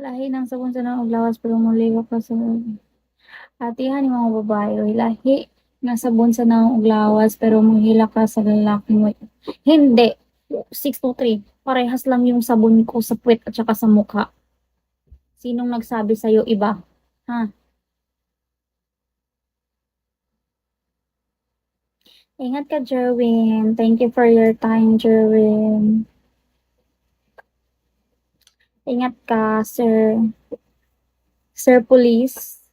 Lahi ng sabon sa naong lawas pero muligo pa sa atihan yung mga babae. Oy, lahi ng sabon sa naong lawas pero muhila ka sa lalaki mo. Hindi. 623. Parehas lang yung sabon ko sa puwet at saka sa mukha. Sinong nagsabi sa'yo iba? Ha? Ingat ka, Jerwin. Thank you for your time, Jerwin. Ingat ka, sir. Sir Police.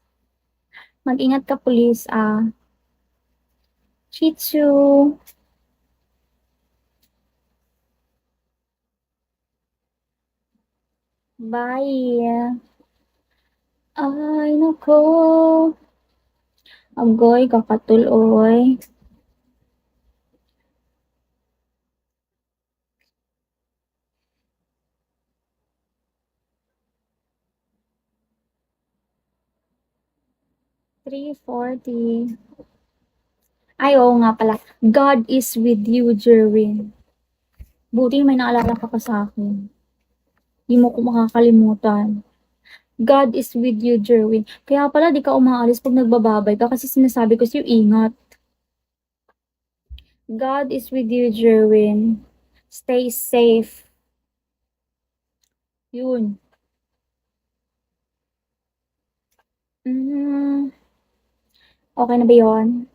Mag-ingat ka, Police, ah. Chichu. Bye. Ay, nako. Agoy, kakatuloy. $3.40. Ay, oo nga pala. God is with you, Jerwin. Buti may naalala ka pa sa akin. Di mo ko makakalimutan. God is with you, Jerwin. Kaya pala di ka umaalis pag nagbababay ka kasi sinasabi ko sa'yo, ingat. God is with you, Jerwin. Stay safe. Yun. Mm, okay na ba yun?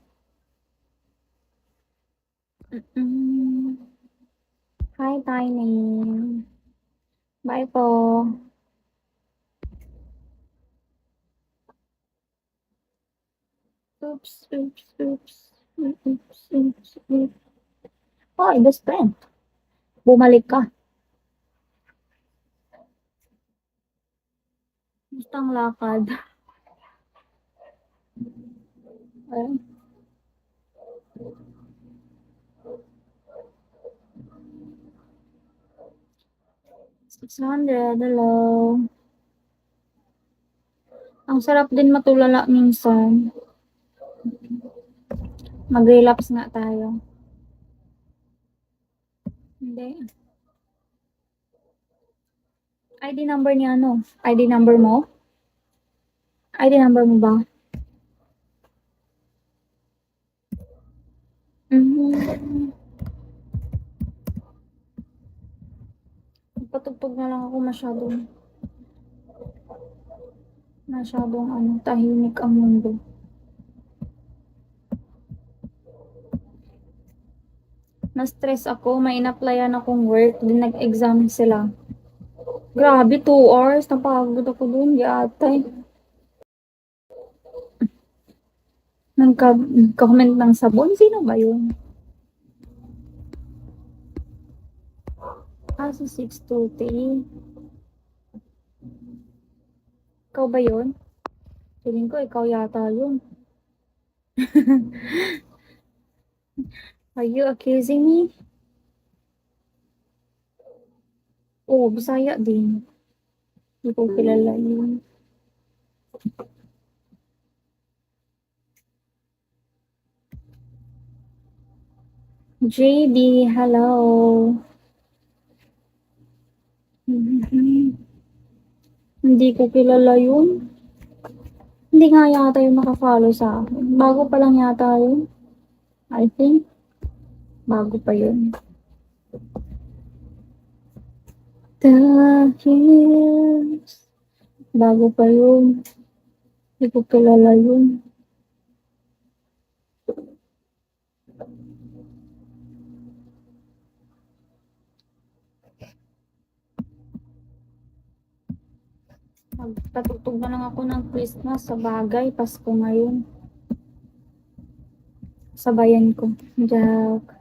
Hi, Tiny. Bye po. Oops, oops, oops. Oops, oops, oops. Hoy, best friend. Bumalik ka. Gusto ang lakad. Ay, 600, hello. Ang sarap din matulala minsan. Mag-relapse nga tayo. Hindi. ID number ni ano? ID number mo? ID number mo ba? Mhm. Patugtog na lang ako masyadong ano, tahimik ang mundo. Na-stress ako, may in-applyan akong work, din nag-exam sila. Grabe, 2 hours, napagod ako dun, yatay. Nagka-comment ng sabon, sino ba yun? Si 623. Ikaw ba yun? Feeling ko, ikaw yata yun. Are you accusing me? Oo, Bisaya din. Hindi ko kilala yun. JD, hello. Hindi ko kilala yun. Hindi nga yata yung naka-follow sa akin. Bago pa lang yata yun. I think. Bago pa yun. Dahil bago pa yun. Hindi ko kilala yun. Magpatugtog na lang ako ng Christmas sa bagay. Pasko ngayon. Sabayan ko. Jack.